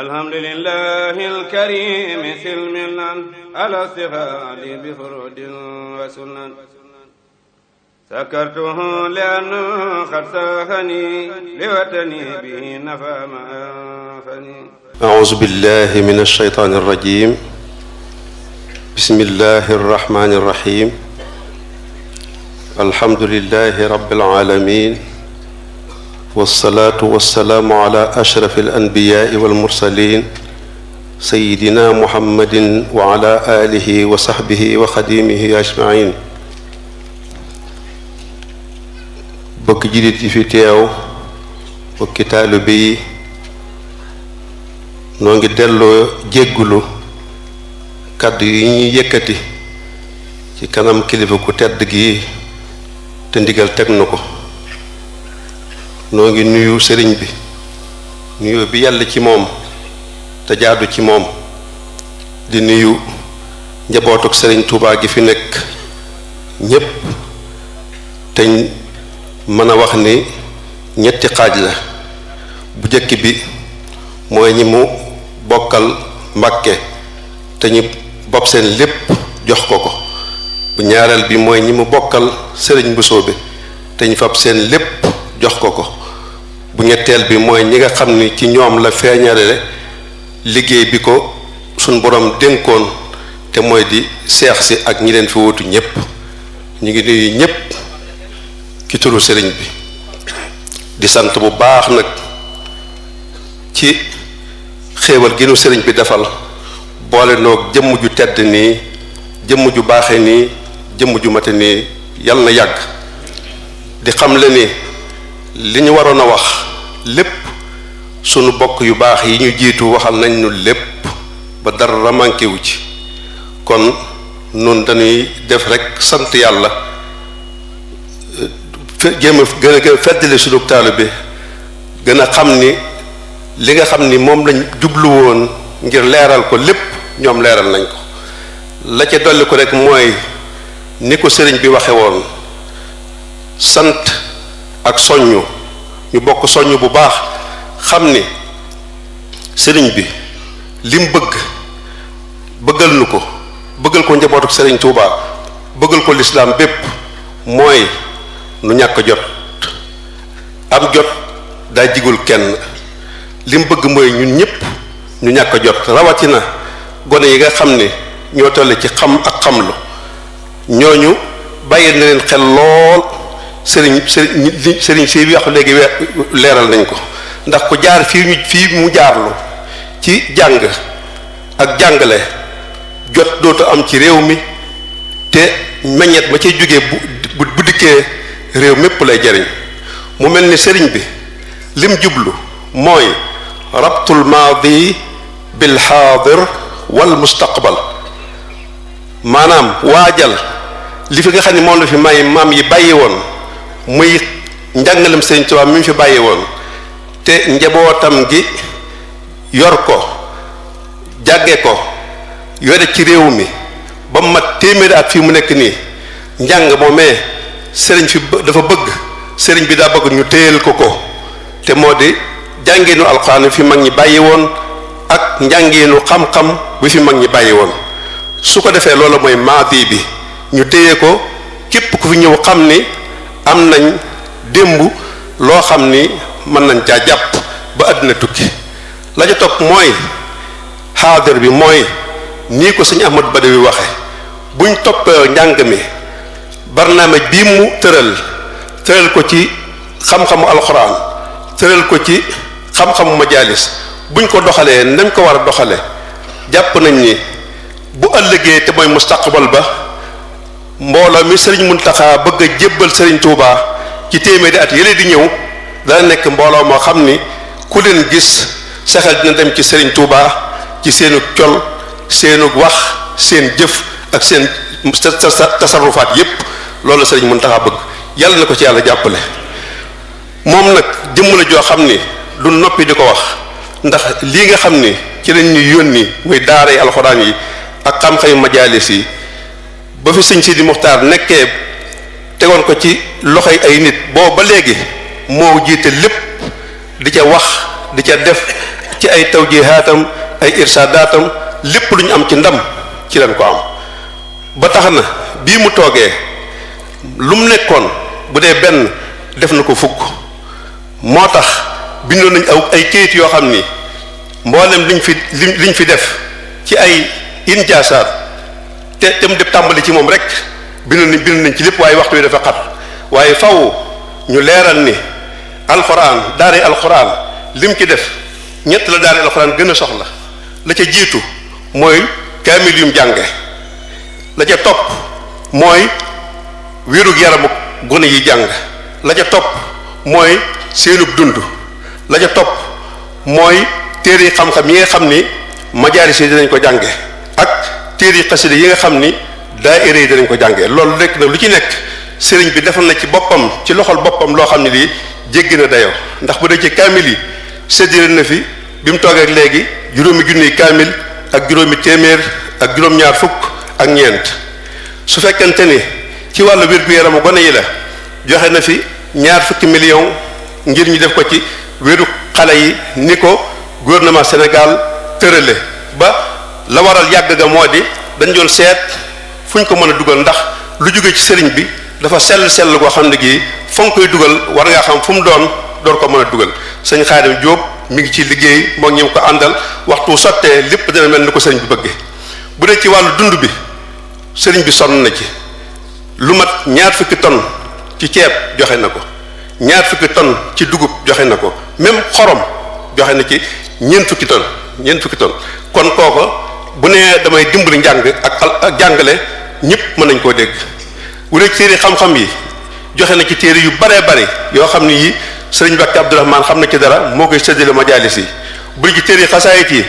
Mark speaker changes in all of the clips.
Speaker 1: alhamdulillahi alkarimi silmilan ala sihadi bi furudin wa sunan sakartuhu li'anna qad sahani liwatani bihi nafa ma anfani
Speaker 2: a'udhu billahi minash shaytanir rajim bismillahir rahmanir rahim alhamdulillahi rabbil alamin wasalaatu wasalaamu ala ashrafil anbiyaai wal mursaliin sayyidina muhammadin wa ala aalihi wa sahbihi wa xadimihi ajmain bokki jullit yi fi teew bokki taalibe yi noo ngi delloo jéggulu kàddu yi ñuy yëkkati ci kanam kilifa ku tedd gi te ndigal teg na ko. noo ngi nuyu sëriñ bi nuyu bi yàlla ci moom te jaadu ci moom di nuyu njabootuk sëriñ Tuubaa gi fi nekk ñépp te mën a wax ni ñetti xaaj la bu jëkk bi mooy ñi mu bokkal Mbàkke te ñi bopp seen lépp jox ko ko bu ñaareel bi mooy ñi mu bokkal sëriñ Mbusoobe te ñu fab seen lépp jox ko ko bu ñetteel bi mooy ñi nga xam ni ci ñoom la feeñale liggéey bi ko suñ borom dénkoon te mooy di seex si ak ñi leen fi wutu ñépp ñu ngi nuyu ñépp ci turu sëriñ bi di sant bu baax nag ci xéewal gi nu sëriñ bi defal boole noog jëmm ju tedd nii jëmm ju baaxe nii jëmm ju mate nii yal na yàgg di xam le ni li ñu waroon a wax lépp sunu bokk yu baax yi ñu jiitu waxal nañ nu lépp ba dara manqué wu ci kon nun dañuy def rekk sant yàlla jéem a gën a feddali sunu taalibe bi gën a xam ni li nga xam ni moom lañ jublu woon ngir leeral ko lépp ñoom leeral nañ ko la ca dolli ko rekk mooy ni ko sëriñ bi waxe woon sant ak soññu ñu bokk soññ bu baax xam ni sëriñ bi lim bëggal nu ko bëggal ko njabootu sëriñ Touba bëggal ko lislaam bépp mooy nu ñàkk jot am jot daa jigul kenn lim bëgg mooy ñun ñépp ñu ñàkk jot rawatina gone yi nga xam ni ñoo toll ci xam ak xamlu ñooñu bàyyi na leen xel lool sëriñ si wax léegi leeral nañ ko ndax ku jaar fii mu jaarlu ci jàng ak jàngale jot dootu am ci réew mi te meññet ma cay jógee bu dikkee réew mépp lay jariñ mu mel ni sëriñ bi lim jublu mooy rabtul maadi bil xaadir wal mustaqbal maanaam waajal li fi nga xam ne moom la fi may maam yi bàyyi woon muy njàngalem sëriñ Tuubaa mi mu fi bàyyi woon te njabootam gi yor ko jàgge ko yore ci réew mi ba mu mat téeméeri at fii mu nekk nii njàng moomee sëriñ fi dafa bëgg sëriñ bi daa bëgg ñu téyel ko te moo di jàngeenu alxuraan fi mag ñi bàyyi woon ak njàngeenu xam-xam bi fi mag ñi bàyyi woon su ko defee loolu mooy maadi bi ñu téye ko képp ku fi ñëw xam ni am nañ démb loo xam ni mën nañ caa jàpp ba àddina tukki la ca topp mooy xaadir bi mooy nii ko sëñ Ahmad Badawi waxe buñ toppee njàng mi barnaamij bii mu tëral ko ci xam-xamu alxuraan tëral ko ci xam-xamu majaalis buñ ko doxalee nañ ko war a doxale jàpp nañ ni bu ëllëgee te mooy mustaqbal ba mbooloo mi sëriñ Muntaxa bëgg a jébbal sëriñ Touba ci téeméeri at yële di ñëw dana nekk mbooloo moo xam ni ku leen gis sa xel dina dem ci sëriñ Touba ci seenu col seenu wax seen jëf ak seen tasarrufaat yépp loolu sëriñ Muntaxa bëgg yàlla na ko ci yàlla jàppale moom nag jëmm la joo xam ni du noppi di ko wax ndax lii nga xam ni ci lañ ñuy yónni muy daara yi alxuraan yi ak xam-xamu majaalis yi ba fi sëñ Sidi Muxtaar nekkee tegoon ko ci loxoy ay nit boobu ba léegi moo jiite lépp di ca wax di ca def ci ay tawjihaatam ay irsaadaatam lépp lu ñu am ci ndam ci leen ko am ba tax na bii mu toogee lu mu nekkoon bu dee benn def na ko fukk moo tax bindoon nañ ay kayit yoo xam ni mboolem liñ fi def ci ay injaasaat te mu def tàmbali ci moom rek bind nañ ci lépp waaye waxtu wi dafa xat waaye faw ñu leeral ni alxuraan daare alxuraan lim ci def ñett la daare alxuraan gën a soxla la ca jiitu mooy kaamil yum jànge la ca topp mooy wérug yaramu gone yi jàng la ca topp mooy seenub dund la ca topp mooy téere yi xam-xam yi nga xam ni majaalis yi dinañ ko jànge ak téere yi xasida yi nga xam ni daayira yi dinañ ko jànge loolu nekk na lu ci nekk sëriñ bi defal na ci boppam ci loxol boppam loo xam ne lii jéggi na dayoo ndax bu dee ci kaamil yi séddale na fi bi mu toogee ak léegi juróomi junniy kaamil ak juróomi téeméer ak juróom-ñaar fukk ak ñeent su fekkente ni ci wàllu wér-gu-yaramu gone yi la joxe na fi 20 millions ngir ñu def ko ci wéru xale yi ni ko gouvernement Sénégal tërale ba la waral yàgg ga moo di dañ doon seet fu ñu ko mën a dugal ndax lu jóge ci sëriñ bi dafa sell goo xam ne gii fa nga koy dugal war ngaa xam fu mu door ko mën a dugal sëñ Xaadim Jóob mi ngi ci liggéey moo ñi ko àndal waxtu sottee lépp dina mel ni ko sëriñ bi bëggee bu dee ci wàllu dund bi sëriñ bi sonn na ci lu mat 20 tonnes ci ceeb joxe na ko 20 tonnes ci dugub joxe na ko même xorom joxe na ci 40 tonnes 40 tonnes kon kooko bu nee damay dimbali njàng ak jàngale ñëpp mën nañ koo dégg bu dee téere xam-xam yi joxe na ci téere yu baree bari yoo xam ne yi sëriñ Mbàkke Abdourahmane xam na ci dara moo koy séddale majaalis yi bu dee ci téere xasaayit yi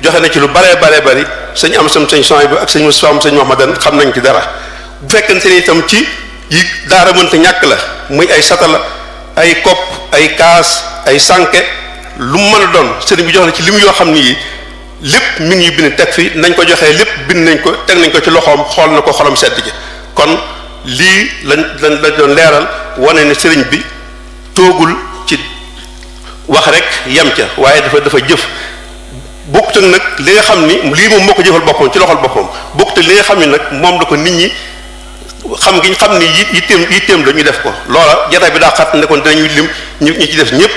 Speaker 2: joxe na ci lu baree bari sëñ am sam sëñ Sohaybu ak sëñ Mustafaa sëñ Muhammadan xam nañ ci dara bu fekkente ni itam ci yi daara mënta ñàkk la muy ay satala ay kopp ay kaas ay sànke lu mu mën a doon sëriñ bi jox na ci lim yoo xam ni yi lépp mi ngi bind teg fi nañ ko joxee lépp bind nañ ko teg nañ ko ci loxoom xool na ko xolam sedd ci kon lii lañ doon leeral wane ne sëriñ bi toogul ci wax rek yem ca waaye dafa jëf bokkut ak nag li nga xam ni lii moom moo ko jëfal boppam ci loxol boppam bokkut ak li nga xam ni nag moom la ko nit ñi xam gi ñu xam ni yitteem la ñu def ko loola jataay bi daa xat ne kon dinañu lim ñi ci def ñëpp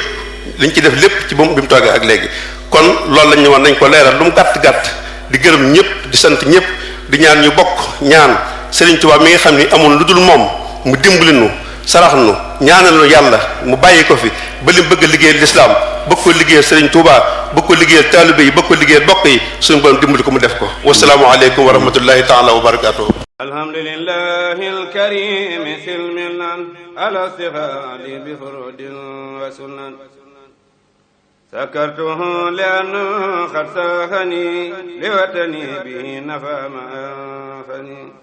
Speaker 2: liñ ci def lépp ci moom bi mu toogee ak léegi kon loolu lañ ñu wax nañ ko leeral lu mu gàtt di gërëm ñëpp di sant ñëpp di ñaan ñu bokk ñaan Sëriñ Tuubaa mi nga xam ni amul lu dul moom mu dimbali nu sarax nu ñaanal nu yàlla mu bàyyi ko fi ba li bëgg a liggéeyal lislaam bëgg ko liggéeyal Sëriñ Tuubaa bëgg ko liggéeyal taalibe yi bëgg ko liggéeyal bokk yi suñu borom dimbali ko mu def ko wasalaamu aleykum wa rahmatullahi taala wa barakatuhu
Speaker 1: alhamdulillahi alkarim silmilan ala sihali bi furudin wa sunan sakartuhu li'annahu qad sahani liwatani bihi nafa ma anfani